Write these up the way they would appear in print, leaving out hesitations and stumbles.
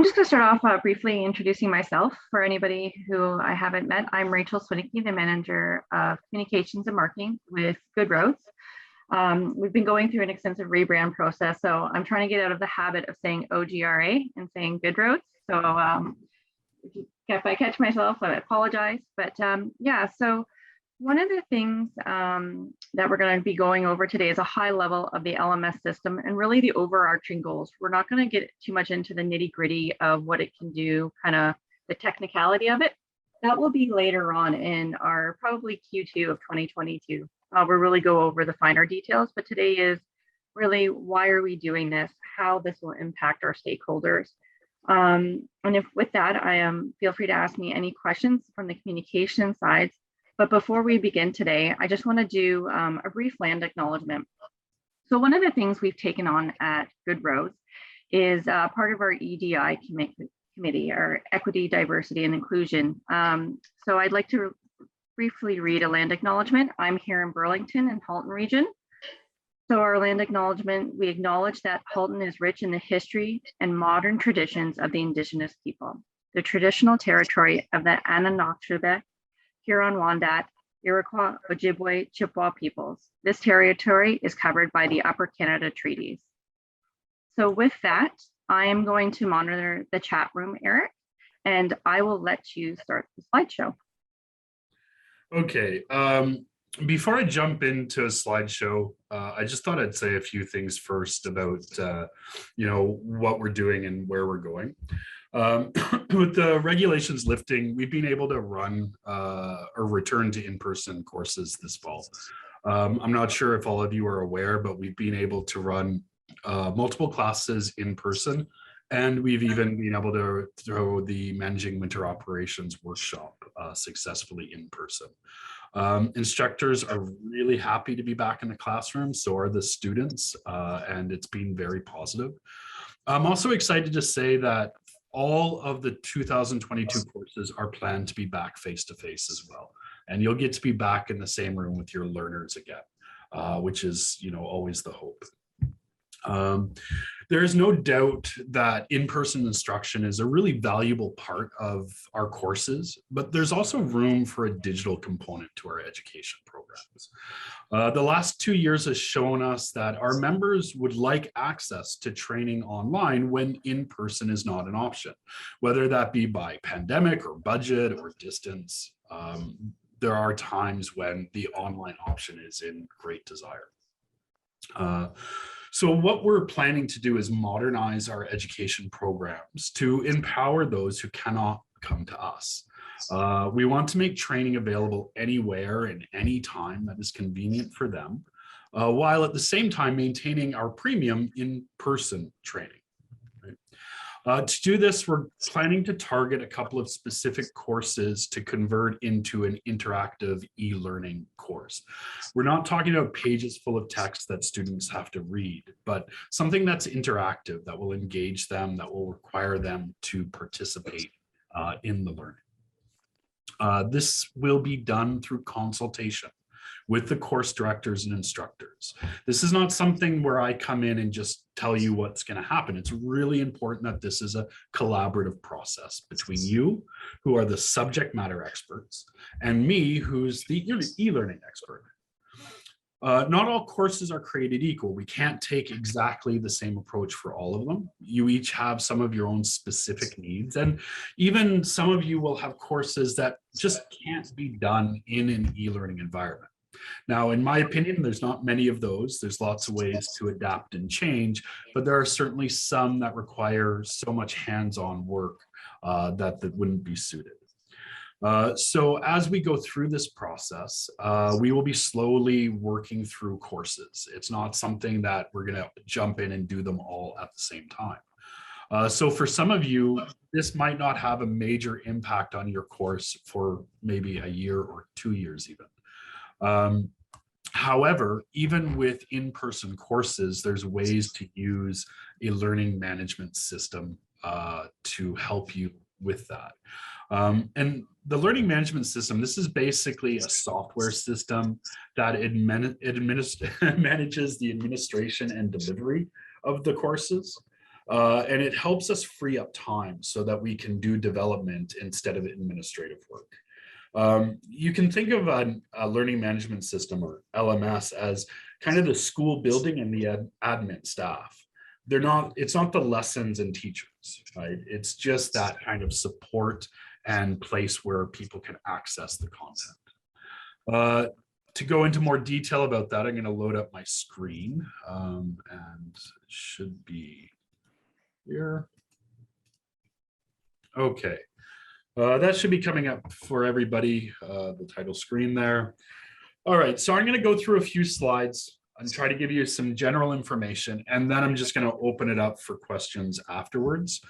I'm just going to start off briefly introducing myself for anybody who I haven't met. I'm Rachel Swiednicki, the manager of communications and marketing with Good Roads. We've been going through an extensive rebrand process, so I'm trying to get out of the habit of saying OGRA and saying Good Roads. So if I catch myself, I apologize. But yeah, so one of the things that we're going to be going over today is a high level of the LMS system and really the overarching goals. We're not going to get too much into the nitty gritty of what it can do, kind of the technicality of it. That will be later on in our probably Q2 of 2022. We'll really go over the finer details, but today is really why are we doing this, how this will impact our stakeholders. And if with that, feel free to ask me any questions from the communication sides. But before we begin today, I just want to do a brief land acknowledgement. So one of the things we've taken on at Good Roads is part of our EDI committee, our Equity, Diversity, and Inclusion. So I'd like to briefly read a land acknowledgement. I'm here in Burlington and Halton region. So our land acknowledgement, we acknowledge that Halton is rich in the history and modern traditions of the Indigenous people, the traditional territory of the Anishinaabe, Huron-Wendat, Iroquois, Ojibwe, Chippewa peoples. This territory is covered by the Upper Canada Treaties. So with that, I am going to monitor the chat room, Eric, and I will let you start the slideshow. Okay, before I jump into a slideshow, I just thought I'd say a few things first about, what we're doing and where we're going. With the regulations lifting, we've been able to run or return to in-person courses this fall. I'm not sure if all of you are aware, but we've been able to run multiple classes in person, and we've even been able to throw the Managing Winter Operations workshop successfully in person. Instructors are really happy to be back in the classroom, so are the students, and it's been very positive. I'm also excited to say that all of the 2022 courses are planned to be back face-to-face as well. And you'll get to be back in the same room with your learners again, which is, always the hope. There is no doubt that in-person instruction is a really valuable part of our courses, but there's also room for a digital component to our education programs. The last 2 years has shown us that our members would like access to training online when in-person is not an option, whether that be by pandemic or budget or distance. There are times when the online option is in great desire. So what we're planning to do is modernize our education programs to empower those who cannot come to us. We want to make training available anywhere and any time that is convenient for them, while at the same time maintaining our premium in-person training. To do this, we're planning to target a couple of specific courses to convert into an interactive e-learning course. We're not talking about pages full of text that students have to read, but something that's interactive, that will engage them, that will require them to participate in the learning. This will be done through consultation with the course directors and instructors. This is not something where I come in and just tell you what's going to happen. It's really important that this is a collaborative process between you, who are the subject matter experts, and me, who's the e-learning expert. Not all courses are created equal. We can't take exactly the same approach for all of them. You each have some of your own specific needs, and even some of you will have courses that just can't be done in an e-learning environment. Now, in my opinion, there's not many of those. There's lots of ways to adapt and change, but there are certainly some that require so much hands-on work that wouldn't be suited. So as we go through this process, we will be slowly working through courses. It's not something that we're going to jump in and do them all at the same time. So for some of you, this might not have a major impact on your course for maybe a year or 2 years even. However, even with in-person courses, there's ways to use a learning management system to help you with that. And the learning management system, this is basically a software system that manages the administration and delivery of the courses. And it helps us free up time so that we can do development instead of administrative work. You can think of a learning management system, or LMS, as kind of the school building and the admin staff. It's not the lessons and teachers, right? It's just that kind of support and place where people can access the content. To go into more detail about that, I'm going to load up my screen, and it should be here. Okay. That should be coming up for everybody, the title screen there. All right, so I'm going to go through a few slides and try to give you some general information, and then I'm just going to open it up for questions afterwards.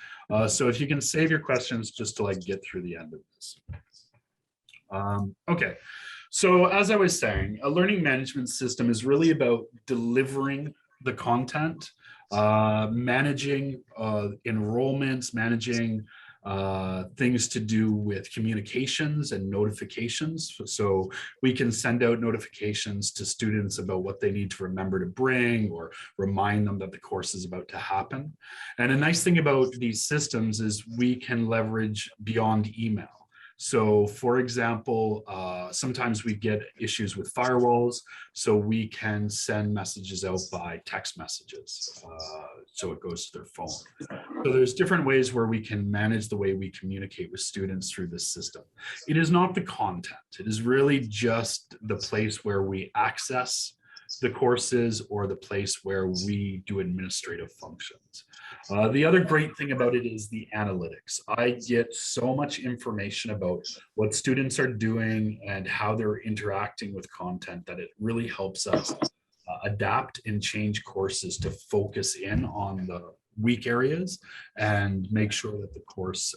So if you can save your questions just to like get through the end of this. Okay, so as I was saying, a learning management system is really about delivering the content, managing enrollments, managing things to do with communications and notifications. So we can send out notifications to students about what they need to remember to bring, or remind them that the course is about to happen. And a nice thing about these systems is we can leverage beyond email. So for example, sometimes we get issues with firewalls, so we can send messages out by text messages. So it goes to their phone. So there's different ways where we can manage the way we communicate with students through this system. It is not the content. It is really just the place where we access the courses, or the place where we do administrative functions. The other great thing about it is the analytics. I get so much information about what students are doing and how they're interacting with content that it really helps us adapt and change courses to focus in on the weak areas and make sure that the course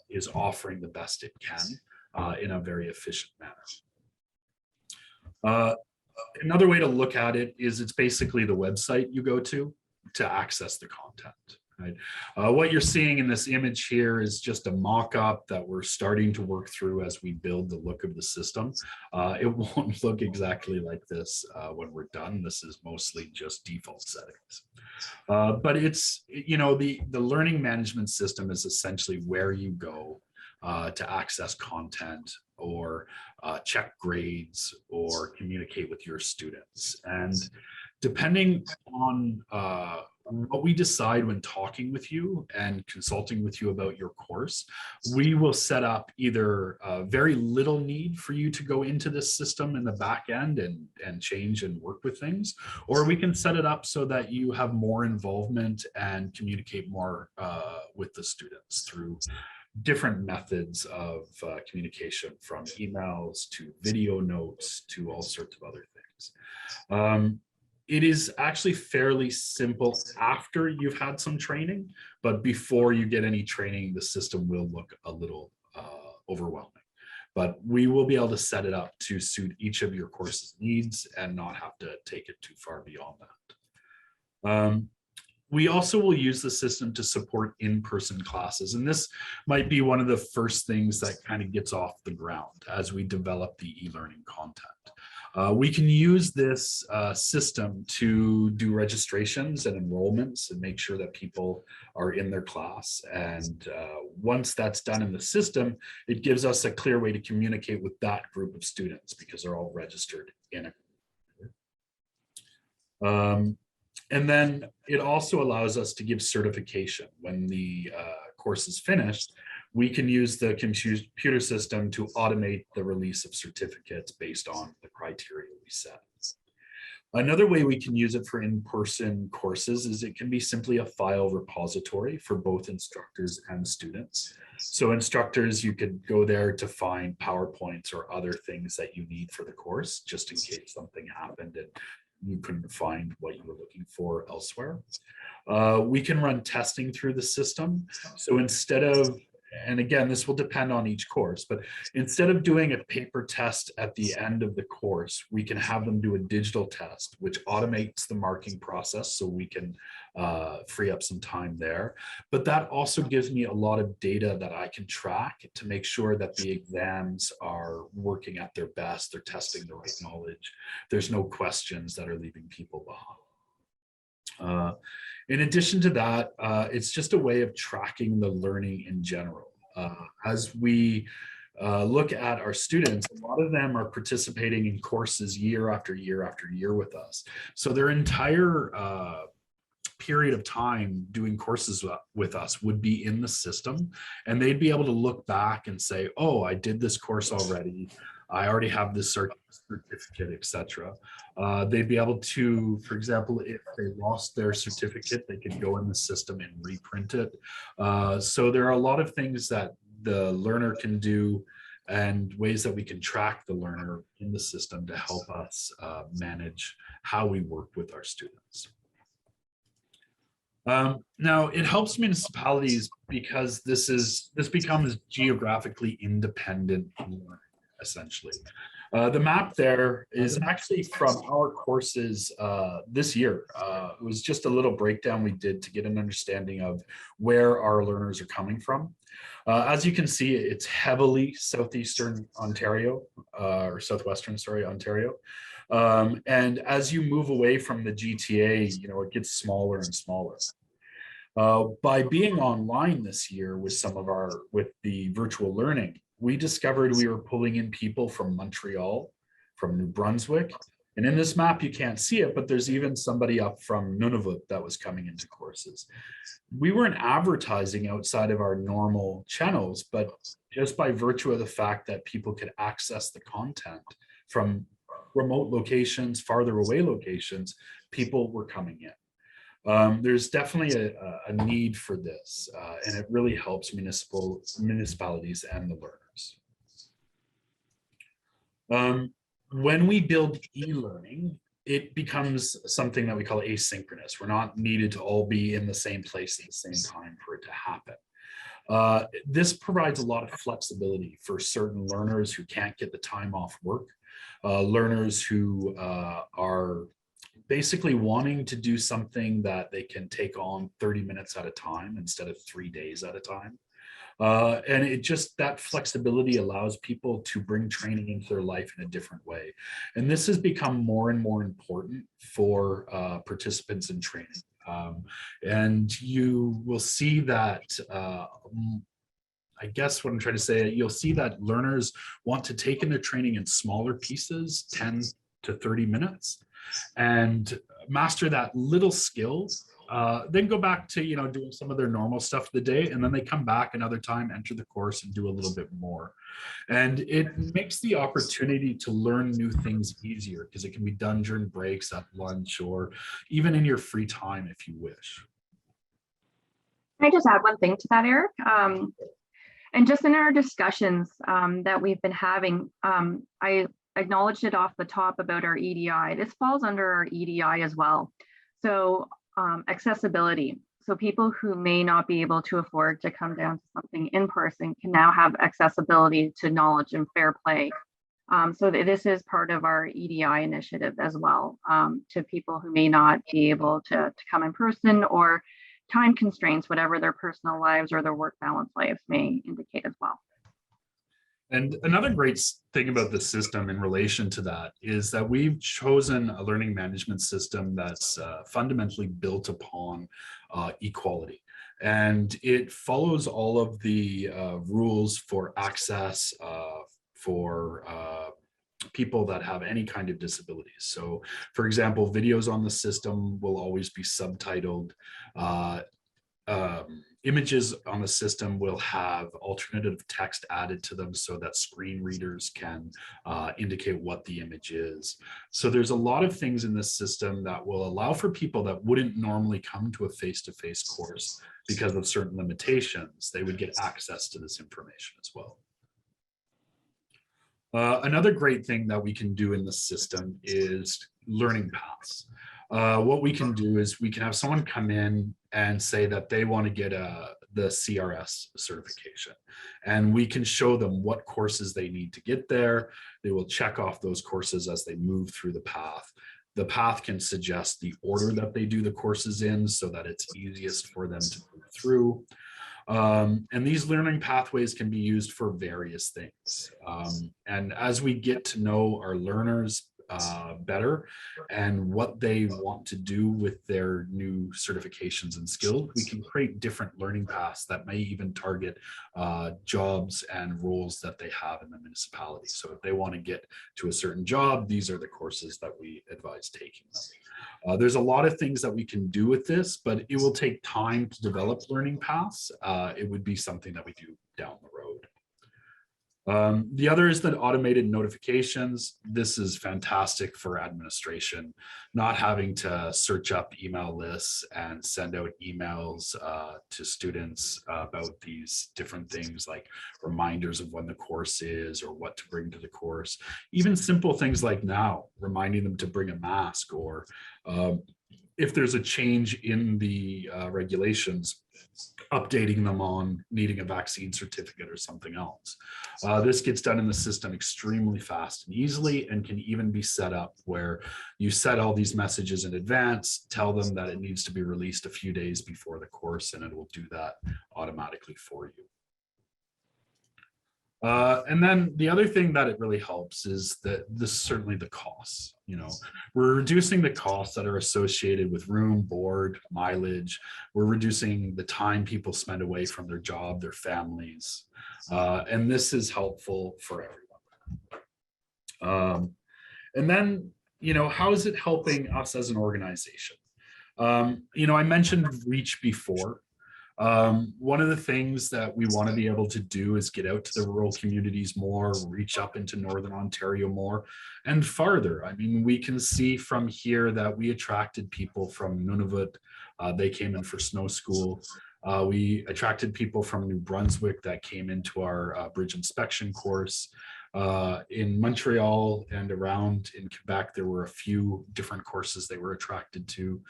is offering the best it can in a very efficient manner. Another way to look at it is it's basically the website you go to access the content. Right? What you're seeing in this image here is just a mock-up that we're starting to work through as we build the look of the system. It won't look exactly like this when we're done. This is mostly just default settings. But it's, you know, the learning management system is essentially where you go to access content, or check grades, or communicate with your students. And depending on what we decide when talking with you and consulting with you about your course, we will set up either very little need for you to go into this system in the back end and change and work with things, or we can set it up so that you have more involvement and communicate more with the students through different methods of communication, from emails to video notes to all sorts of other things. It is actually fairly simple after you've had some training, but before you get any training, the system will look a little overwhelming. But we will be able to set it up to suit each of your course's needs and not have to take it too far beyond that. We also will use the system to support in-person classes. And this might be one of the first things that kind of gets off the ground as we develop the e-learning content. We can use this system to do registrations and enrollments and make sure that people are in their class. And once that's done in the system, it gives us a clear way to communicate with that group of students because they're all registered in it. And then it also allows us to give certification. When the course is finished, we can use the computer system to automate the release of certificates based on the criteria we set. Another way we can use it for in-person courses is it can be simply a file repository for both instructors and students. So instructors, you could go there to find PowerPoints or other things that you need for the course, just in case something happened and you couldn't find what you were looking for elsewhere. We can run testing through the system. So instead of, and again, this will depend on each course, but instead of doing a paper test at the end of the course, we can have them do a digital test, which automates the marking process so we can free up some time there. But that also gives me a lot of data that I can track to make sure that the exams are working at their best, they're testing the right knowledge, there's no questions that are leaving people behind. Uh, in addition to that, it's just a way of tracking the learning in general. As we look at our students, a lot of them are participating in courses year after year after year with us. So their entire period of time doing courses with us would be in the system, and they'd be able to look back and say, oh, I did this course already. I already have this certificate, etc. They'd be able to, for example, if they lost their certificate, they could go in the system and reprint it. So there are a lot of things that the learner can do and ways that we can track the learner in the system to help us manage how we work with our students. Now, it helps municipalities because this becomes geographically independent learning, essentially. The map there is actually from our courses this year. It was just a little breakdown we did to get an understanding of where our learners are coming from. As you can see, it's heavily southeastern Ontario, or southwestern, sorry, Ontario. And as you move away from the GTA, it gets smaller and smaller. By being online this year with the virtual learning, we discovered we were pulling in people from Montreal, from New Brunswick. And in this map, you can't see it, but there's even somebody up from Nunavut that was coming into courses. We weren't advertising outside of our normal channels, but just by virtue of the fact that people could access the content from remote locations, farther away locations, people were coming in. There's definitely a need for this, and it really helps municipalities and the learners. When we build e-learning, it becomes something that we call asynchronous. We're not needed to all be in the same place at the same time for it to happen. This provides a lot of flexibility for certain learners who can't get the time off work, learners who are basically wanting to do something that they can take on 30 minutes at a time instead of 3 days at a time. And that flexibility allows people to bring training into their life in a different way. And this has become more and more important for participants in training. And you will see that, I guess what I'm trying to say, you'll see that learners want to take in their training in smaller pieces, 10 to 30 minutes, and master that little skill, then go back to doing some of their normal stuff of the day, and then they come back another time, enter the course, and do a little bit more. And it makes the opportunity to learn new things easier because it can be done during breaks, at lunch, or even in your free time if you wish. Can I just add one thing to that, Eric? And just in our discussions that we've been having, I acknowledged it off the top about our EDI. This falls under our EDI as well. So accessibility. So people who may not be able to afford to come down to something in person can now have accessibility to knowledge and fair play. So this is part of our EDI initiative as well, to people who may not be able to come in person, or time constraints, whatever their personal lives or their work balance lives may indicate as well. And another great thing about the system in relation to that is that we've chosen a learning management system that's fundamentally built upon equality. And it follows all of the rules for access for people that have any kind of disabilities. So, for example, videos on the system will always be subtitled. Images on the system will have alternative text added to them so that screen readers can indicate what the image is. So there's a lot of things in this system that will allow for people that wouldn't normally come to a face-to-face course because of certain limitations. They would get access to this information as well. Another great thing that we can do in the system is learning paths. What we can do is we can have someone come in and say that they want to get the CRS certification, and we can show them what courses they need to get there. They will check off those courses as they move through the path. The path can suggest the order that they do the courses in so that it's easiest for them to move through. And these learning pathways can be used for various things. And as we get to know our learners better and what they want to do with their new certifications and skills, we can create different learning paths that may even target jobs and roles that they have in the municipality. So if they want to get to a certain job, these are the courses that we advise taking them. There's a lot of things that we can do with this, but it will take time to develop learning paths. It would be something that we do down the road. The other is that automated notifications. This is fantastic for administration, not having to search up email lists and send out emails to students about these different things like reminders of when the course is or what to bring to the course. Even simple things like now, reminding them to bring a mask, or if there's a change in the regulations, updating them on needing a vaccine certificate or something else. This gets done in the system extremely fast and easily, and can even be set up where you set all these messages in advance, tell them that it needs to be released a few days before the course, and it will do that automatically for you. And then the other thing that it really helps is that certainly the costs. We're reducing the costs that are associated with room, board, mileage. We're reducing the time people spend away from their job, their families, and this is helpful for everyone. And then, how is it helping us as an organization? I mentioned reach before. One of the things that we want to be able to do is get out to the rural communities more, reach up into Northern Ontario more and farther. I mean, we can see from here that we attracted people from Nunavut. They came in for snow school. We attracted people from New Brunswick that came into our bridge inspection course. In Montreal and around in Quebec, there were a few different courses they were attracted to.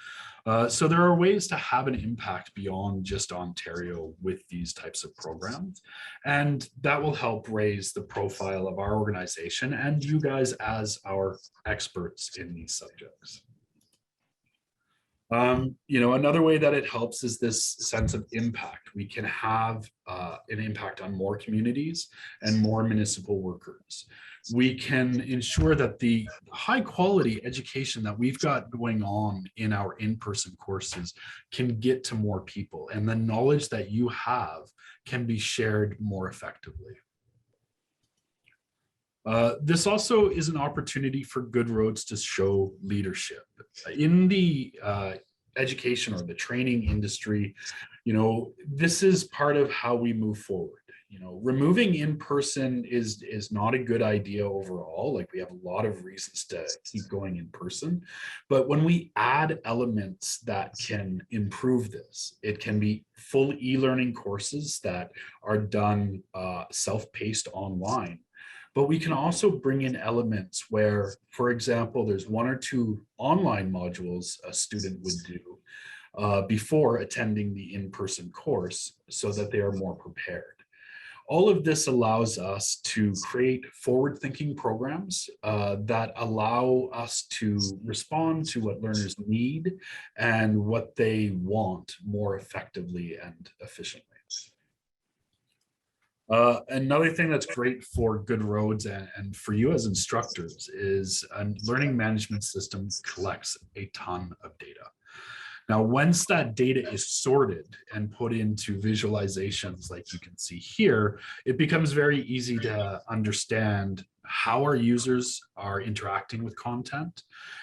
So there are ways to have an impact beyond just Ontario with these types of programs. And that will help raise the profile of our organization and you guys as our experts in these subjects. Another way that it helps is this sense of impact. We can have an impact on more communities and more municipal workers. We can ensure that the high quality education that we've got going on in our in-person courses can get to more people, and the knowledge that you have can be shared more effectively. This also is an opportunity for Good Roads to show leadership. In the education or the training industry, this is part of how we move forward. Removing in-person is not a good idea overall. Like, we have a lot of reasons to keep going in person, but when we add elements that can improve this, it can be full e-learning courses that are done self-paced online. But we can also bring in elements where, for example, there's 1 or 2 online modules a student would do before attending the in-person course so that they are more prepared. All of this allows us to create forward-thinking programs that allow us to respond to what learners need and what they want more effectively and efficiently. Another thing that's great for Good Roads and for you as instructors is a learning management system collects a ton of data. Now, once that data is sorted and put into visualizations like you can see here, it becomes very easy to understand how our users are interacting with content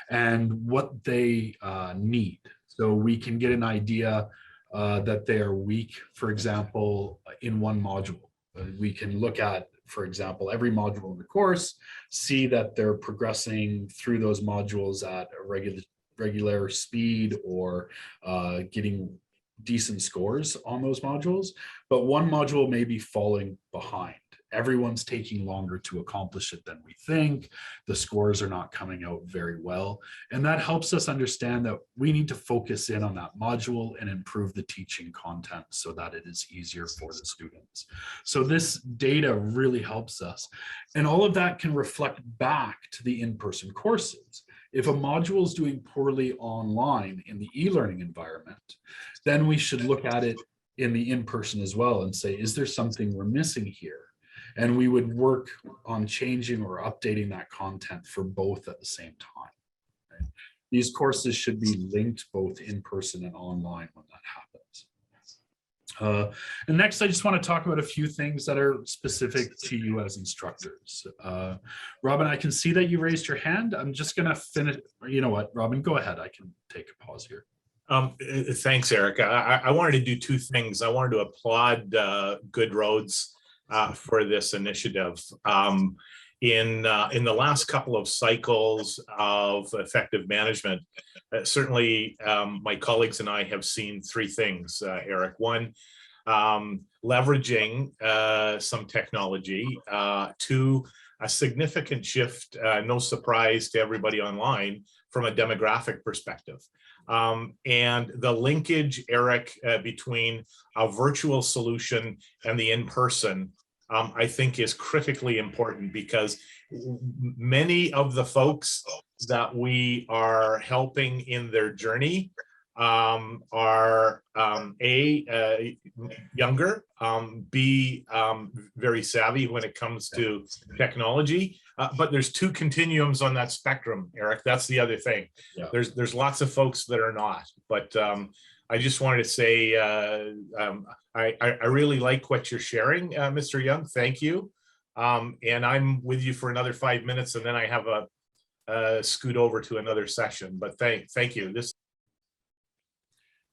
and what they need. So we can get an idea that they are weak, for example, in one module. We can look at, for example, every module in the course, see that they're progressing through those modules at a regular speed or getting decent scores on those modules, but one module may be falling behind. Everyone's taking longer to accomplish it than we think. The scores are not coming out very well. And that helps us understand that we need to focus in on that module and improve the teaching content so that it is easier for the students. So this data really helps us. And all of that can reflect back to the in-person courses. If a module is doing poorly online in the e-learning environment, then we should look at it in the in-person as well and say, is there something we're missing here? And we would work on changing or updating that content for both at the same time. Right? These courses should be linked both in person and online when that happens. And next, I just want to talk about a few things that are specific to you as instructors. Robin, I can see that you raised your hand. I'm just going to finish. You know what, Robin, go ahead. I can take a pause here. Thanks, Eric. I wanted to do two things. I wanted to applaud Good Roads for this initiative. In the last couple of cycles of effective management, certainly my colleagues and I have seen three things, Eric. One, leveraging some technology. Two, a significant shift, no surprise to everybody online, from a demographic perspective. And the linkage, Eric, between a virtual solution and the in-person, I think is critically important, because many of the folks that we are helping in their journey are younger, B, very savvy when it comes to technology, but there's two continuums on that spectrum, Eric. That's the other thing. Yeah. There's lots of folks that are not, but I just wanted to say I really like what you're sharing, Mr. Young. Thank you. And I'm with you for another 5 minutes, and then I have a scoot over to another session. But thank you.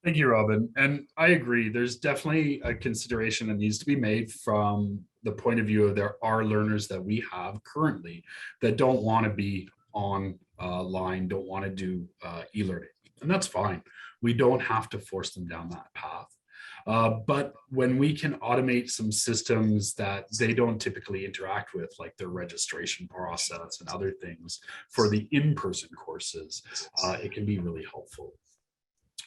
Thank you, Robin. And I agree. There's definitely a consideration that needs to be made from the point of view of there are learners that we have currently that don't want to be online, don't want to do e-learning. And that's fine. We don't have to force them down that path. But when we can automate some systems that they don't typically interact with, like their registration process and other things for the in-person courses, it can be really helpful.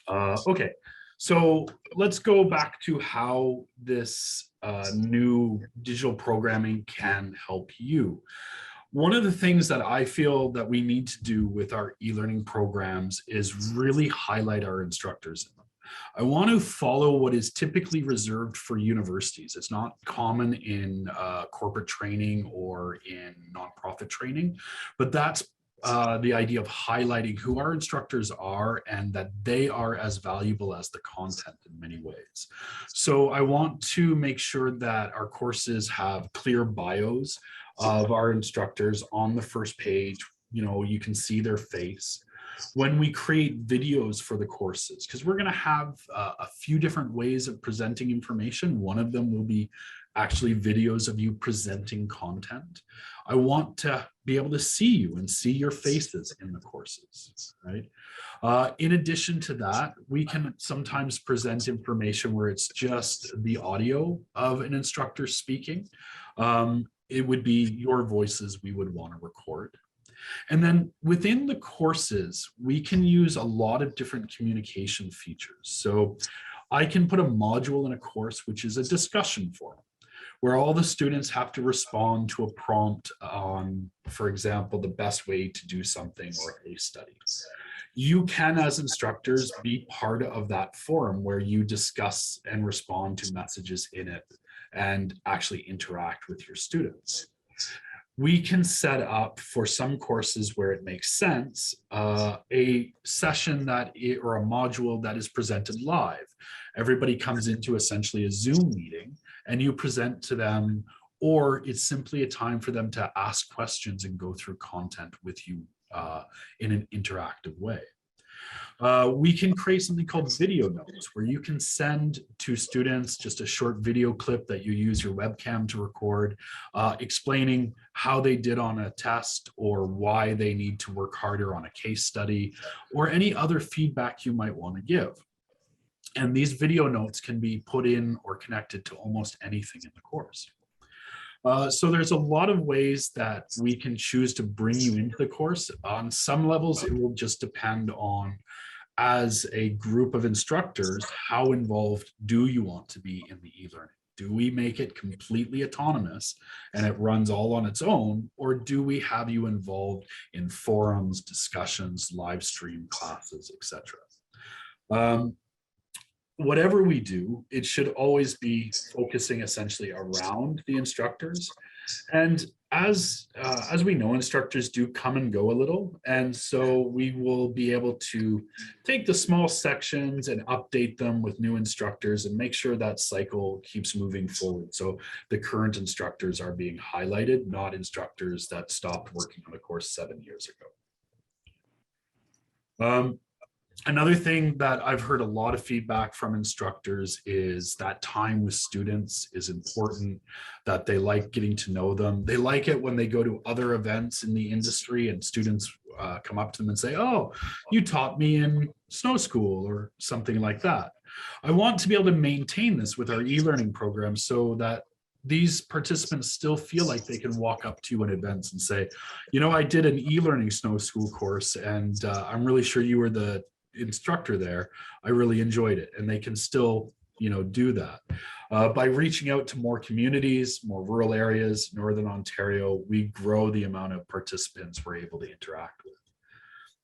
Okay, so let's go back to how this new digital programming can help you. One of the things that I feel that we need to do with our e-learning programs is really highlight our instructors in them. I want to follow what is typically reserved for universities. It's not common in corporate training or in nonprofit training, but that's the idea of highlighting who our instructors are and that they are as valuable as the content in many ways. So I want to make sure that our courses have clear bios of our instructors on the first page. You know, you can see their face. When we create videos for the courses, because we're going to have a few different ways of presenting information. One of them will be actually videos of you presenting content. I want to be able to see you and see your faces in the courses, right? In addition to that, we can sometimes present information where it's just the audio of an instructor speaking. It would be your voices we would want to record. And then within the courses, we can use a lot of different communication features. So I can put a module in a course, which is a discussion forum, where all the students have to respond to a prompt on, for example, the best way to do something or a case study. You can, as instructors, be part of that forum where you discuss and respond to messages in it and actually interact with your students. We can set up for some courses where it makes sense, a session or a module that is presented live. Everybody comes into essentially a Zoom meeting and you present to them, or it's simply a time for them to ask questions and go through content with you in an interactive way. We can create something called video notes, where you can send to students just a short video clip that you use your webcam to record, explaining how they did on a test or why they need to work harder on a case study, or any other feedback you might want to give. And these video notes can be put in or connected to almost anything in the course. So there's a lot of ways that we can choose to bring you into the course. On some levels, it will just depend on, as a group of instructors, how involved do you want to be in the e-learning? Do we make it completely autonomous and it runs all on its own, or do we have you involved in forums, discussions, live stream classes, etc.? whatever we do, it should always be focusing essentially around the instructors. And as we know, instructors do come and go a little, and so we will be able to take the small sections and update them with new instructors and make sure that cycle keeps moving forward. So the current instructors are being highlighted, not instructors that stopped working on the course 7 years ago. Another thing that I've heard a lot of feedback from instructors is that time with students is important, that they like getting to know them. They like it when they go to other events in the industry and students come up to them and say, oh, you taught me in snow school or something like that. I want to be able to maintain this with our e-learning program so that these participants still feel like they can walk up to you at events and say, you know, I did an e-learning snow school course and I'm really sure you were the instructor there. I really enjoyed it. And they can still, you know, do that. By reaching out to more communities, more rural areas, Northern Ontario, we grow the amount of participants we're able to interact with.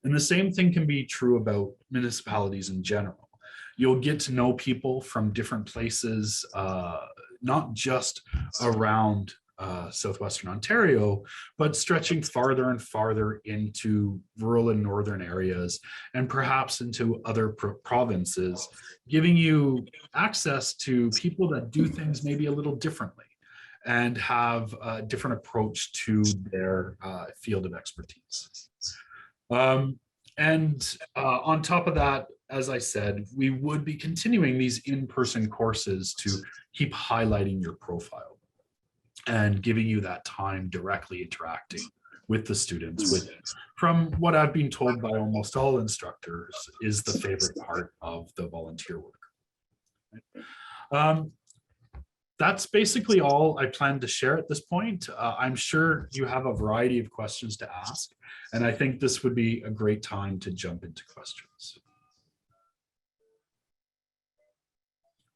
And the same thing can be true about municipalities in general. You'll get to know people from different places, not just around Southwestern Ontario, but stretching farther and farther into rural and northern areas and perhaps into other provinces, giving you access to people that do things maybe a little differently and have a different approach to their field of expertise. And on top of that, as I said, we would be continuing these in-person courses to keep highlighting your profile and giving you that time directly interacting with the students, which, from what I've been told by almost all instructors, is the favorite part of the volunteer work. That's basically all I plan to share at this point. I'm sure you have a variety of questions to ask, and I think this would be a great time to jump into questions.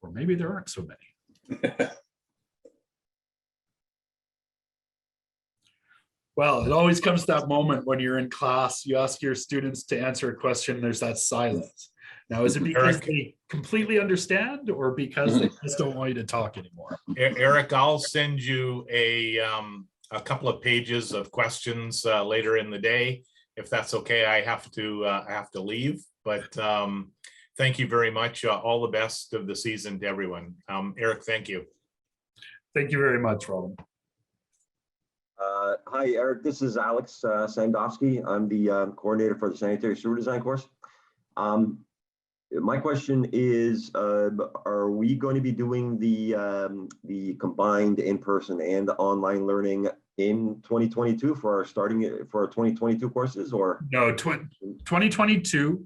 Or maybe there aren't so many. Well, it always comes to that moment when you're in class, you ask your students to answer a question, there's that silence. Now, is it because they completely understand or because they just don't want you to talk anymore? Eric, I'll send you a couple of pages of questions later in the day. If that's okay, I have to leave, but thank you very much. All the best of the season to everyone. Eric, thank you. Thank you very much, Robin. Hi, Eric. This is Alex Sandowski. I'm the coordinator for the sanitary sewer design course. My question is, are we going to be doing the combined in-person and online learning in 2022 for our 2022 courses, or? No, 2022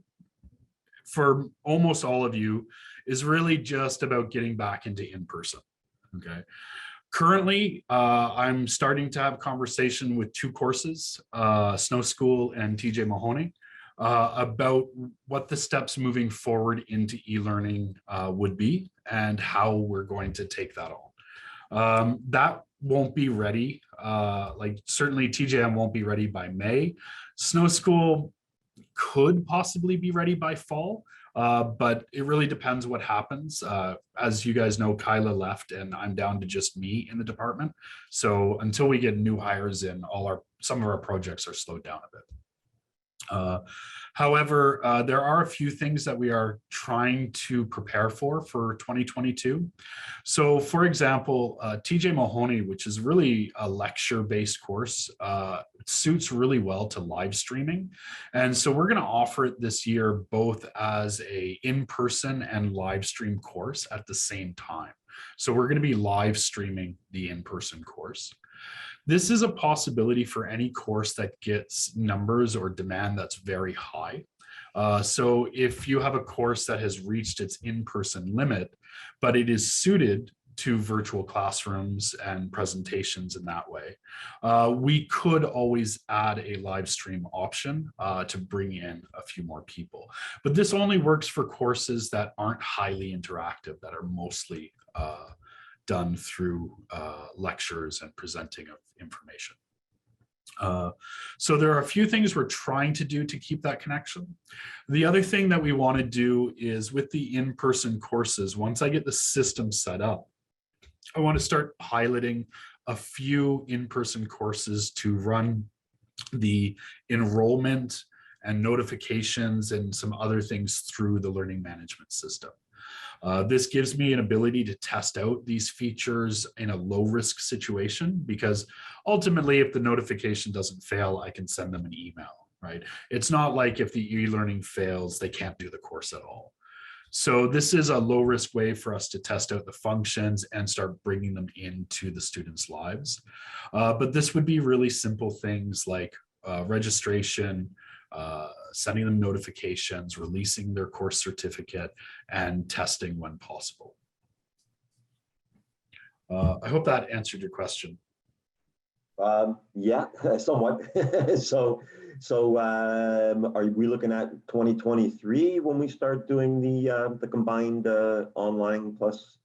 for almost all of you is really just about getting back into in-person. Okay. Currently, I'm starting to have conversation with 2 courses, Snow School and TJ Mahoney, about what the steps moving forward into e-learning would be and how we're going to take that on. That won't be ready. Like certainly TJM won't be ready by May. Snow School could possibly be ready by fall. But it really depends what happens. As you guys know, Kyla left and I'm down to just me in the department. So until we get new hires in, some of our projects are slowed down a bit. However, there are a few things that we are trying to prepare for 2022. So for example, TJ Mahoney, which is really a lecture-based course, suits really well to live streaming. And so we're going to offer it this year both as a in-person and live stream course at the same time. So we're going to be live streaming the in-person course. This is a possibility for any course that gets numbers or demand that's very high. So if you have a course that has reached its in-person limit, but it is suited to virtual classrooms and presentations in that way, we could always add a live stream option to bring in a few more people. But this only works for courses that aren't highly interactive, that are mostly done through lectures and presenting of information. So there are a few things we're trying to do to keep that connection. The other thing that we want to do is with the in-person courses, once I get the system set up, I want to start piloting a few in-person courses to run the enrollment and notifications and some other things through the learning management system. This gives me an ability to test out these features in a low risk situation, because ultimately if the notification doesn't fail, I can send them an email, right? It's not like if the e-learning fails, they can't do the course at all. So this is a low risk way for us to test out the functions and start bringing them into the students' lives. But this would be really simple things like registration, sending them notifications, releasing their course certificate, and testing when possible. I hope that answered your question. Yeah, somewhat. Are we looking at 2023 when we start doing the combined online plus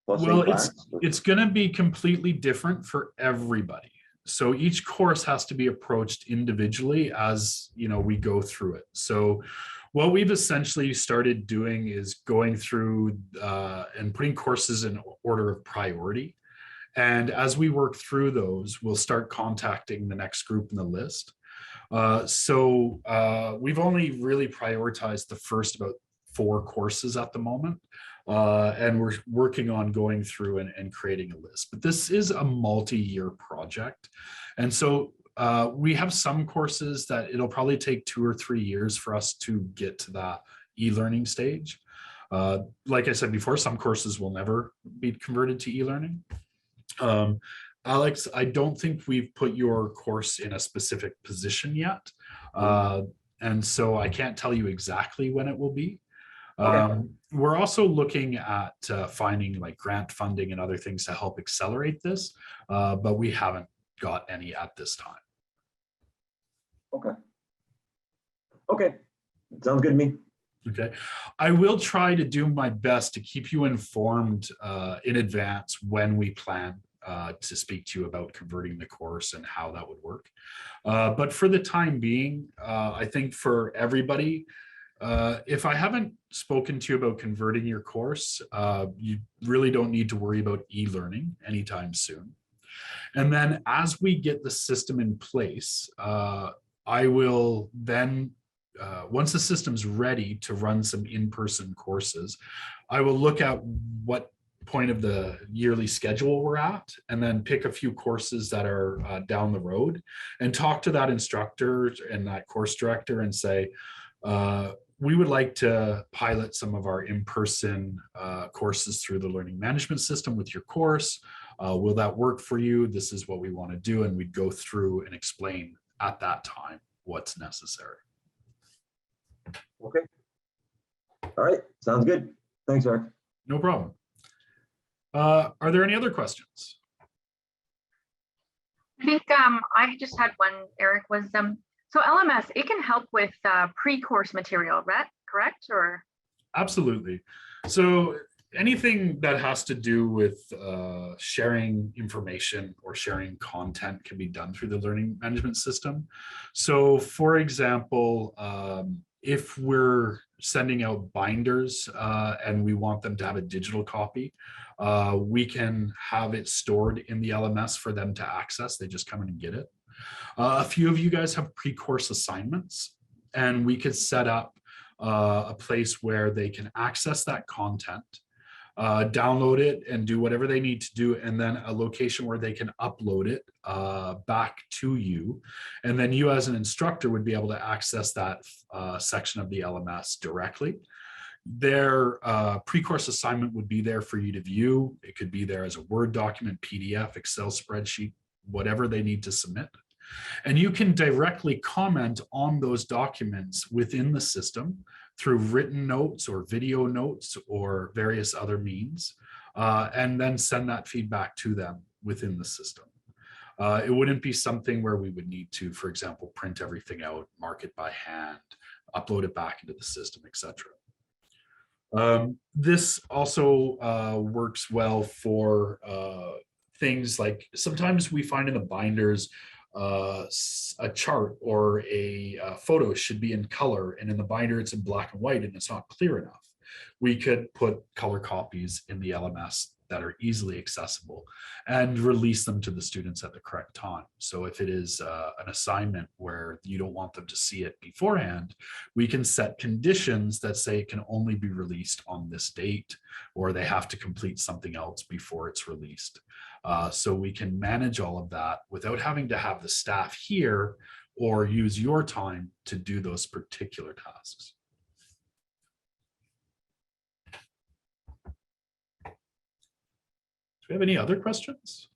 Well, class? it's going to be completely different for everybody. So each course has to be approached individually as we go through it. So what we've essentially started doing is going through and putting courses in order of priority. And as we work through those, we'll start contacting the next group in the list. We've only really prioritized the first about 4 courses at the moment. And we're working on going through and creating a list. But this is a multi-year project. And so we have some courses that it'll probably take 2 or 3 years for us to get to that e-learning stage. Like I said before, some courses will never be converted to e-learning. Alex, I don't think we've put your course in a specific position yet. And so I can't tell you exactly when it will be. Okay. We're also looking at finding like grant funding and other things to help accelerate this, but we haven't got any at this time. Okay. Sounds good to me. Okay. I will try to do my best to keep you informed in advance when we plan to speak to you about converting the course and how that would work. But for the time being, I think for everybody, if I haven't spoken to you about converting your course, you really don't need to worry about e-learning anytime soon. And then as we get the system in place, I will then, once the system's ready to run some in-person courses, I will look at what point of the yearly schedule we're at, and then pick a few courses that are down the road and talk to that instructor and that course director and say, we would like to pilot some of our in-person courses through the learning management system with your course. Will that work for you? This is what we want to do. And we'd go through and explain at that time what's necessary. Okay. All right. Sounds good. Thanks, Eric. No problem. Are there any other questions? I think I just had one, Eric, was so LMS, it can help with pre-course material, right? Correct? Or Absolutely. So anything that has to do with sharing information or sharing content can be done through the learning management system. So for example, if we're sending out binders and we want them to have a digital copy, we can have it stored in the LMS for them to access. They just come in and get it. A few of you guys have pre-course assignments, and we could set up a place where they can access that content, download it and do whatever they need to do, and then a location where they can upload it back to you. And then you as an instructor would be able to access that section of the LMS directly. Their pre-course assignment would be there for you to view. It could be there as a Word document, PDF, Excel spreadsheet, whatever they need to submit. And you can directly comment on those documents within the system through written notes or video notes or various other means, and then send that feedback to them within the system. It wouldn't be something where we would need to, for example, print everything out, mark it by hand, upload it back into the system, etc. This also works well for things like sometimes we find in the binders a chart or a photo should be in color, and in the binder it's in black and white and it's not clear enough, we could put color copies in the LMS that are easily accessible and release them to the students at the correct time. So if it is an assignment where you don't want them to see it beforehand, we can set conditions that say it can only be released on this date, or they have to complete something else before it's released. So we can manage all of that without having to have the staff here or use your time to do those particular tasks. Do we have any other questions?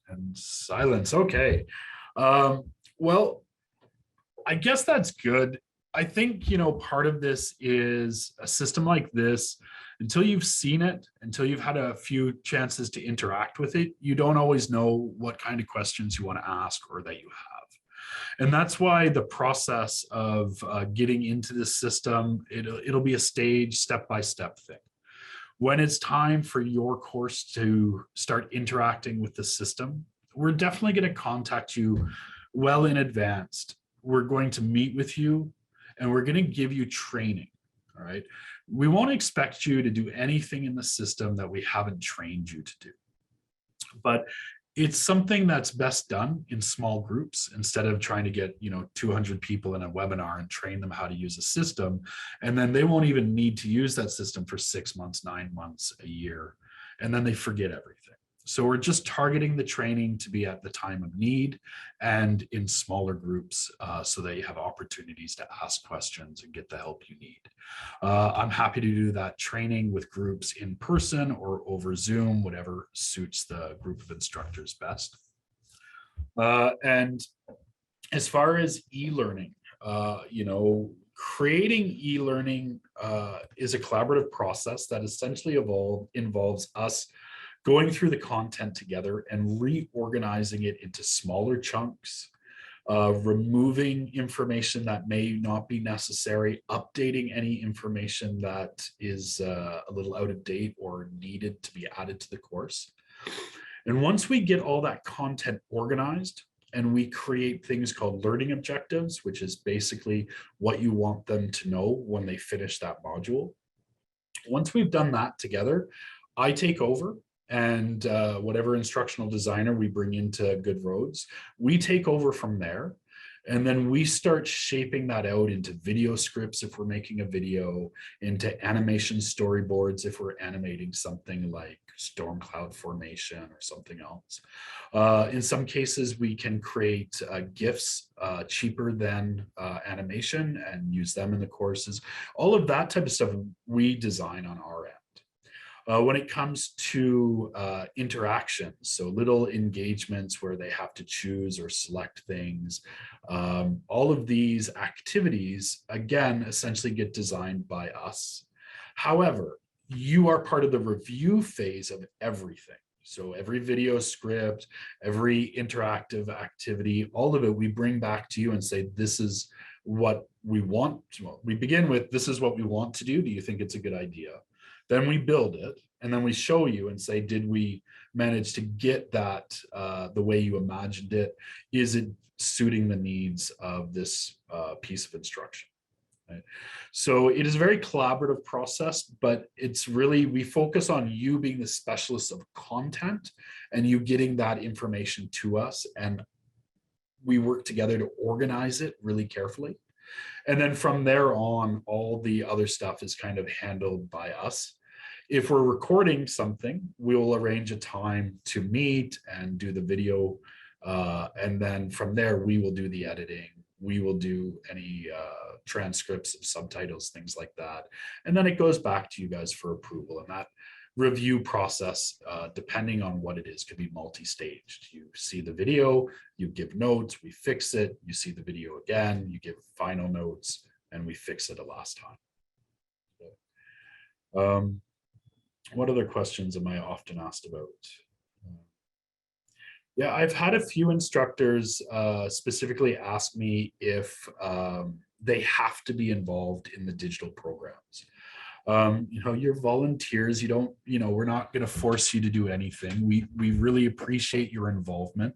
And silence, okay. Well, I guess that's good. I think, part of this is a system like this, until you've seen it, until you've had a few chances to interact with it, you don't always know what kind of questions you want to ask or that you have. And that's why the process of getting into this system, it'll be a step-by-step thing. When it's time for your course to start interacting with the system, we're definitely going to contact you well in advance. We're going to meet with you and we're going to give you training. All right. We won't expect you to do anything in the system that we haven't trained you to do. But it's something that's best done in small groups instead of trying to get 200 people in a webinar and train them how to use a system, and then they won't even need to use that system for 6 months, 9 months, a year, and then they forget everything. So we're just targeting the training to be at the time of need and in smaller groups, so that you have opportunities to ask questions and get the help you need. I'm happy to do that training with groups in person or over Zoom, whatever suits the group of instructors best. And as far as e-learning, creating e-learning is a collaborative process that essentially involves us going through the content together and reorganizing it into smaller chunks, removing information that may not be necessary, updating any information that is a little out of date or needed to be added to the course. And once we get all that content organized and we create things called learning objectives, which is basically what you want them to know when they finish that module. Once we've done that together, I take over. And whatever instructional designer we bring into Good Roads, we take over from there. And then we start shaping that out into video scripts if we're making a video, into animation storyboards if we're animating something like storm cloud formation or something else. In some cases, we can create GIFs cheaper than animation and use them in the courses. All of that type of stuff we design on our end. When it comes to interactions, so little engagements where they have to choose or select things, all of these activities, again, essentially get designed by us. However, you are part of the review phase of everything. So every video script, every interactive activity, all of it, we bring back to you and say, this is what we want. We begin with, this is what we want to do. Do you think it's a good idea? Then we build it, and then we show you and say, did we manage to get that the way you imagined it? Is it suiting the needs of this piece of instruction? Right? So it is a very collaborative process, but it's really, we focus on you being the specialist of content and you getting that information to us, and we work together to organize it really carefully. And then from there on, all the other stuff is kind of handled by us. If we're recording something, we will arrange a time to meet and do the video. And then from there, we will do the editing. We will do any transcripts of subtitles, things like that. And then it goes back to you guys for approval. And that review process, depending on what it is, could be multi-staged. You see the video, you give notes, we fix it. You see the video again, you give final notes, and we fix it a last time. What other questions am I often asked about? Yeah, I've had a few instructors specifically ask me if they have to be involved in the digital programs. You're volunteers. You don't, we're not going to force you to do anything. We really appreciate your involvement.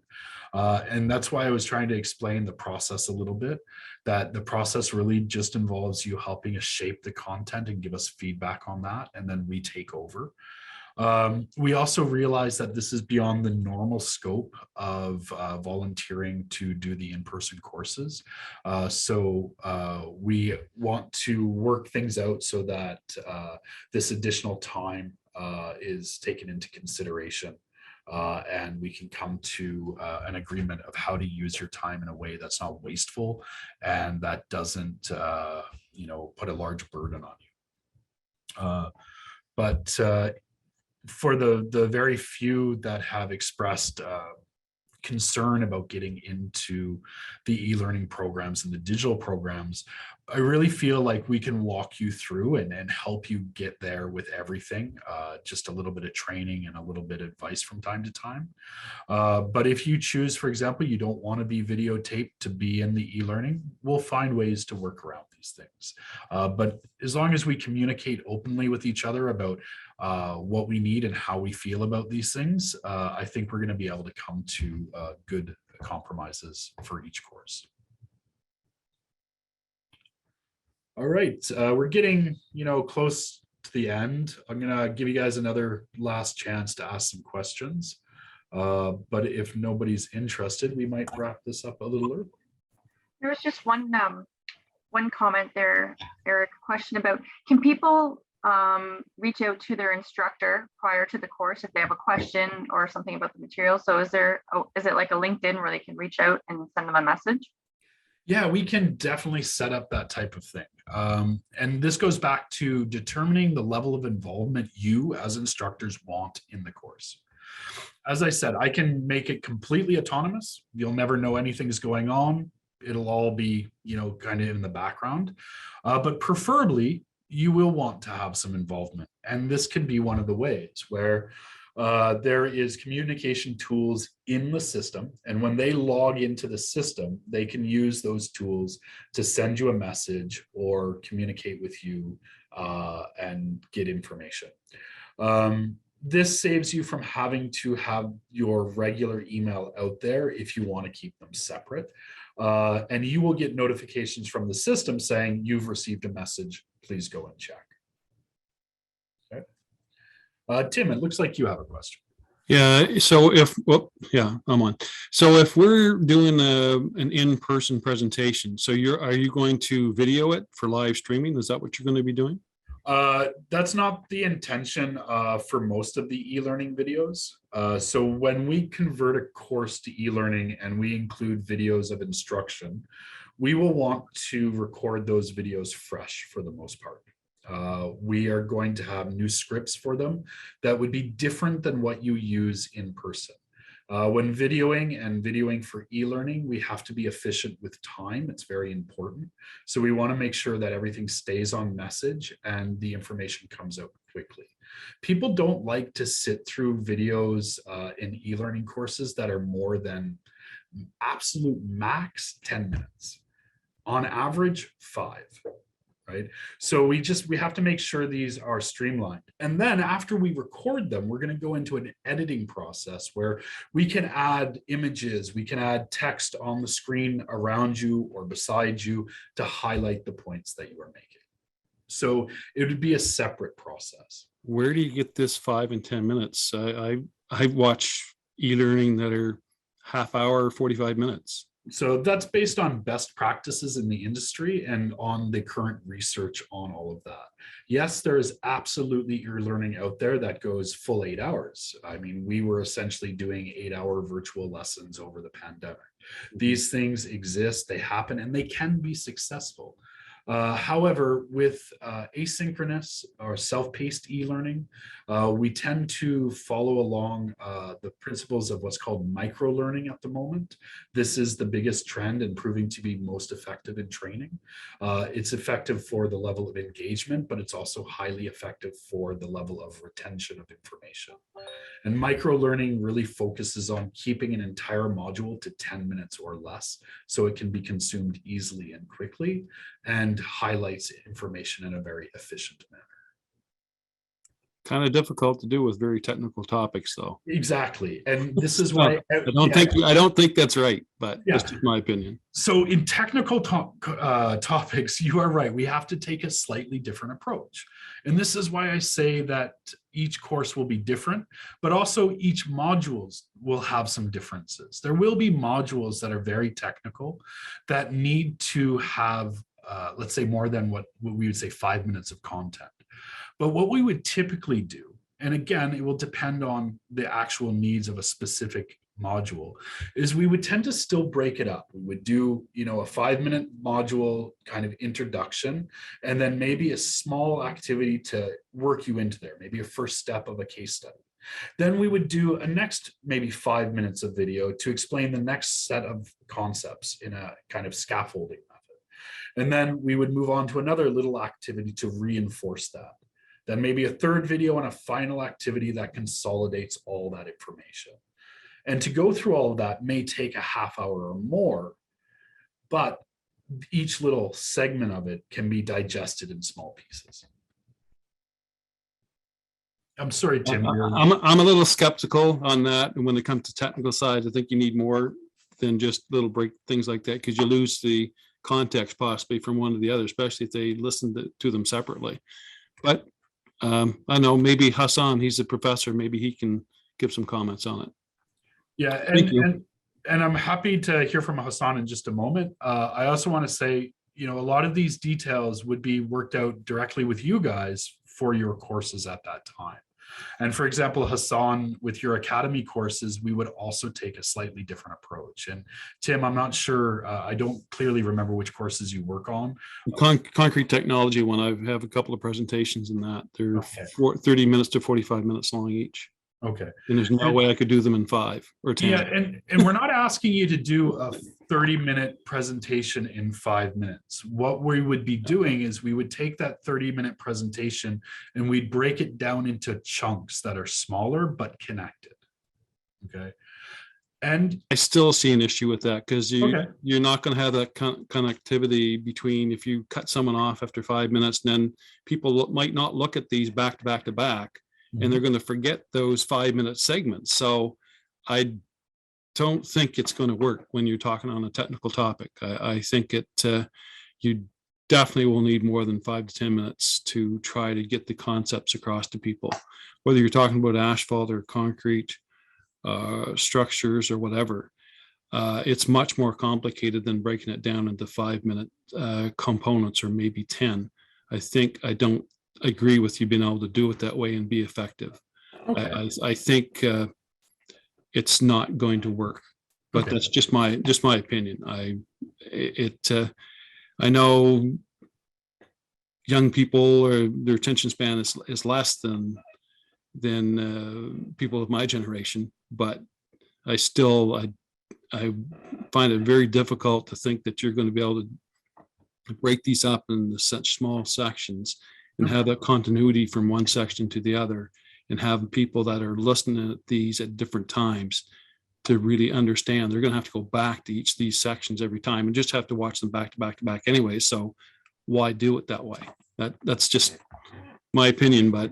And that's why I was trying to explain the process a little bit, that the process really just involves you helping us shape the content and give us feedback on that, and then we take over. We also realize that this is beyond the normal scope of volunteering to do the in-person courses. So we want to work things out so that this additional time is taken into consideration. And we can come to an agreement of how to use your time in a way that's not wasteful and that doesn't, put a large burden on you. But for the very few that have expressed concern about getting into the e-learning programs and the digital programs, I really feel like we can walk you through and help you get there with everything, just a little bit of training and a little bit of advice from time to time. But if you choose, for example, you don't want to be videotaped to be in the e-learning, we'll find ways to work around these things. But as long as we communicate openly with each other about what we need and how we feel about these things, I think we're going to be able to come to good compromises for each course. All right, we're getting, close to the end. I'm going to give you guys another last chance to ask some questions. But if nobody's interested, we might wrap this up a little early. There was just one comment there, Eric, question about, can people reach out to their instructor prior to the course if they have a question or something about the material? So is it like a LinkedIn where they can reach out and send them a message? Yeah, we can definitely set up that type of thing. And this goes back to determining the level of involvement you as instructors want in the course. As I said, I can make it completely autonomous. You'll never know anything's going on. It'll all be, kind of in the background. But preferably, you will want to have some involvement. And this can be one of the ways where there is communication tools in the system. And when they log into the system, they can use those tools to send you a message or communicate with you and get information. This saves you from having to have your regular email out there if you want to keep them separate. And you will get notifications from the system saying you've received a message, please go and check. Okay. Tim, it looks like you have a question. Yeah, so I'm on. So if we're doing an in-person presentation, so are you going to video it for live streaming? Is that what you're going to be doing? That's not the intention for most of the e-learning videos. So when we convert a course to e-learning and we include videos of instruction, we will want to record those videos fresh for the most part. We are going to have new scripts for them that would be different than what you use in person. When videoing for e-learning, we have to be efficient with time. It's very important. So we want to make sure that everything stays on message and the information comes out quickly. People don't like to sit through videos in e-learning courses that are more than absolute max 10 minutes. On average, 5. Right? So we have to make sure these are streamlined. And then after we record them, we're going to go into an editing process where we can add images, we can add text on the screen around you or beside you to highlight the points that you are making. So it would be a separate process. Where do you get this 5 and 10 minutes? I watch e-learning that are half hour, 45 minutes. So that's based on best practices in the industry and on the current research on all of that. Yes, there's absolutely e-learning out there that goes full 8 hours. I mean, we were essentially doing 8-hour virtual lessons over the pandemic. These things exist, they happen, and they can be successful. However, with asynchronous or self-paced e-learning, we tend to follow along the principles of what's called micro-learning at the moment. This is the biggest trend and proving to be most effective in training. It's effective for the level of engagement, but it's also highly effective for the level of retention of information. And micro-learning really focuses on keeping an entire module to 10 minutes or less, so it can be consumed easily and quickly, and highlights information in a very efficient manner. kind of difficult to do with very technical topics, though. Exactly. And this is why I don't think that's right, but Yeah. that's just my opinion. So in technical topics, you are right. We have to take a slightly different approach. And this is why I say that each course will be different, but also each modules will have some differences. There will be modules that are very technical that need to have, let's say, more than what we would say 5 minutes of content. But what we would typically do, and again, it will depend on the actual needs of a specific module, is we would tend to still break it up. We would do, a 5-minute module kind of introduction, and then maybe a small activity to work you into there, maybe a first step of a case study. Then we would do a next maybe 5 minutes of video to explain the next set of concepts in a kind of scaffolding method. And then we would move on to another little activity to reinforce that. Then maybe a third video and a final activity that consolidates all that information. And to go through all of that may take a half hour or more, but each little segment of it can be digested in small pieces. I'm sorry, Tim. I'm a little skeptical on that. And when it comes to technical side, I think you need more than just little break things like that, because you lose the context possibly from one to the other, especially if they listen to them separately. But I know maybe Hassan, he's a professor, maybe he can give some comments on it. Yeah, and I'm happy to hear from Hassan in just a moment. I also want to say, a lot of these details would be worked out directly with you guys for your courses at that time. And for example, Hassan, with your academy courses, we would also take a slightly different approach. And Tim, I'm not sure, I don't clearly remember which courses you work on. Concrete technology one, I have a couple of presentations in that. They're 30 minutes to 45 minutes long each. Okay. And there's no way I could do them in 5 or 10. Yeah, and we're not asking you to do a 30-minute presentation in 5 minutes. What we would be doing is we would take that 30-minute presentation and we'd break it down into chunks that are smaller but connected. Okay. And I still see an issue with that, because you're not going to have that connectivity between, if you cut someone off after 5 minutes, then people might not look at these back to back to back. And they're going to forget those 5-minute segments. So I don't think it's going to work when you're talking on a technical topic. I think you definitely will need more than 5 to 10 minutes to try to get the concepts across to people, whether you're talking about asphalt or concrete structures or whatever. It's much more complicated than breaking it down into 5-minute components, or maybe 10. I don't agree with you being able to do it that way and be effective. Okay. I think it's not going to work, but that's just my opinion. I know young people, or their attention span is less than people of my generation, but I find it very difficult to think that you're going to be able to break these up into such small sections and have that continuity from one section to the other, and have people that are listening at these at different times to really understand. They're going to have to go back to each of these sections every time and just have to watch them back to back to back anyway. So why do it that way? That's just my opinion, but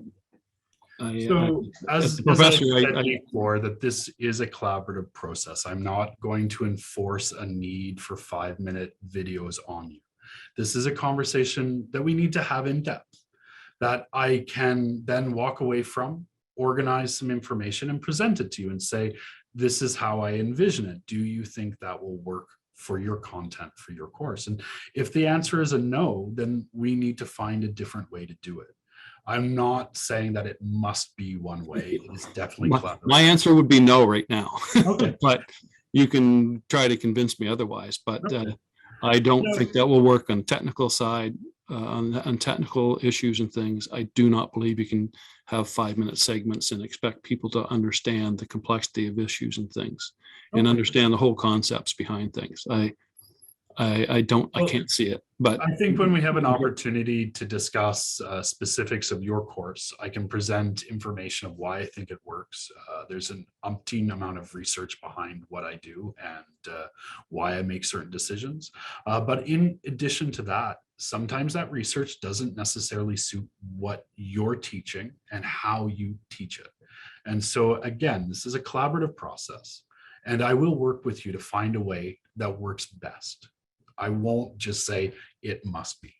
as a professor, I said before, that this is a collaborative process. I'm not going to enforce a need for 5-minute videos on you. This is a conversation that we need to have in depth, that I can then walk away from, organize some information and present it to you and say, this is how I envision it. Do you think that will work for your content, for your course? And if the answer is a no, then we need to find a different way to do it. I'm not saying that it must be one way. It is definitely collaborative. My answer would be no right now. Okay. But you can try to convince me otherwise. But I don't think that will work on technical side. On technical issues and things, I do not believe you can have 5-minute segments and expect people to understand the complexity of issues and things and understand the whole concepts behind things. I can't see it, but I think when we have an opportunity to discuss specifics of your course, I can present information of why I think it works. There's an umpteen amount of research behind what I do and why I make certain decisions. But in addition to that, sometimes that research doesn't necessarily suit what you're teaching and how you teach it. And so again, this is a collaborative process, and I will work with you to find a way that works best. I won't just say it must be.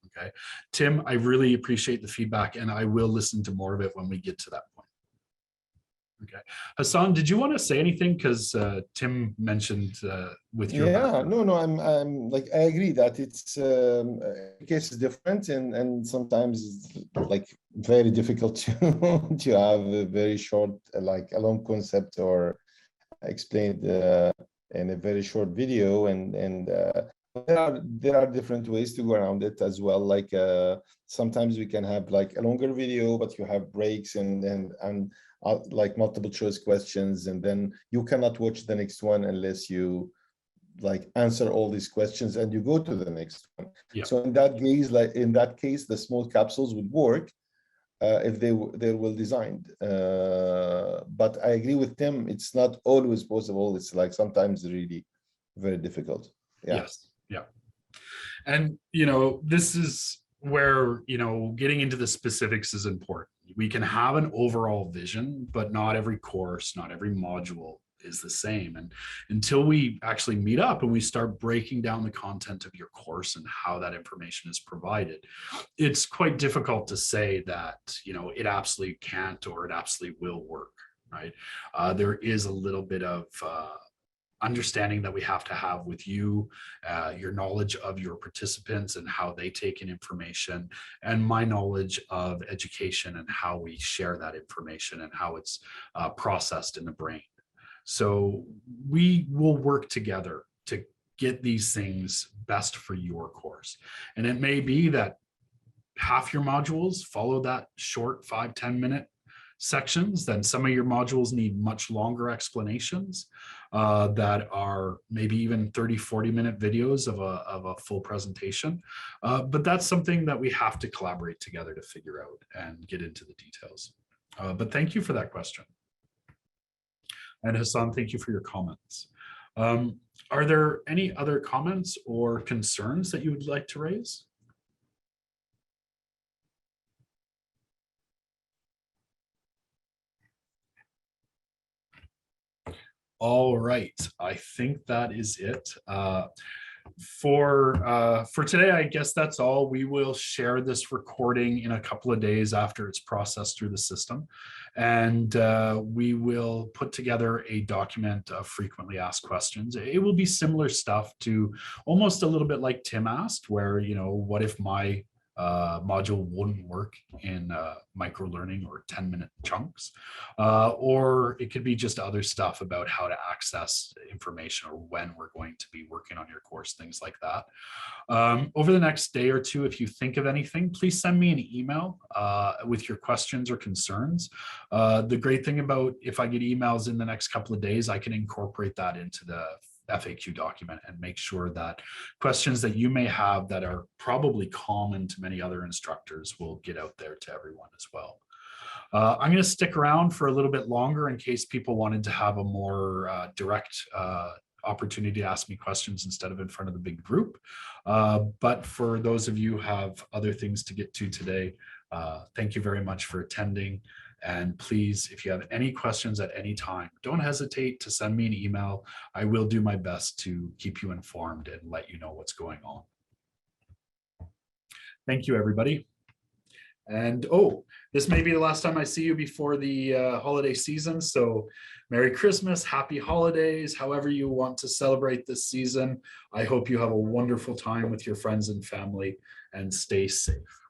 Okay. Tim, I really appreciate the feedback, and I will listen to more of it when we get to that point. Okay. Hassan, did you want to say anything? Because Tim mentioned with your background. No, I'm like, I agree that it's case is different, and sometimes it's like very difficult to to have a very short, like a long concept or explained in a very short video, and there are different ways to go around it as well. Like sometimes we can have like a longer video, but you have breaks and like multiple choice questions, and then you cannot watch the next one unless you like answer all these questions and you go to the next one. Yeah. So in that case, the small capsules would work if they well designed. But I agree with Tim, it's not always possible. It's like sometimes really very difficult. Yeah. Yes. Yeah. And, this is where, getting into the specifics is important. We can have an overall vision, but not every course, not every module is the same. And until we actually meet up and we start breaking down the content of your course and how that information is provided, it's quite difficult to say that, it absolutely can't or it absolutely will work, right? There is a little bit of understanding that we have to have with you, your knowledge of your participants and how they take in information, and my knowledge of education and how we share that information and how it's processed in the brain. So we will work together to get these things best for your course. And it may be that half your modules follow that short 5-10 minute sections, then some of your modules need much longer explanations that are maybe even 30-40 minute videos of a full presentation. But that's something that we have to collaborate together to figure out and get into the details. But thank you for that question. And Hassan, thank you for your comments. Are there any other comments or concerns that you would like to raise? All right, I think that is it. For today, I guess that's all. We will share this recording in a couple of days after it's processed through the system. And we will put together a document of frequently asked questions. It will be similar stuff to almost a little bit like Tim asked, where, what if my module wouldn't work in micro learning or 10-minute chunks, or it could be just other stuff about how to access information or when we're going to be working on your course, things like that. Over the next day or two, if you think of anything, please send me an email with your questions or concerns. The great thing about if I get emails in the next couple of days, I can incorporate that into the FAQ document and make sure that questions that you may have that are probably common to many other instructors will get out there to everyone as well. I'm going to stick around for a little bit longer in case people wanted to have a more direct opportunity to ask me questions instead of in front of the big group. But for those of you who have other things to get to today, thank you very much for attending. And please, if you have any questions at any time, don't hesitate to send me an email. I will do my best to keep you informed and let you know what's going on. Thank you, everybody. And this may be the last time I see you before the holiday season. So Merry Christmas, Happy Holidays, however you want to celebrate this season. I hope you have a wonderful time with your friends and family, and stay safe.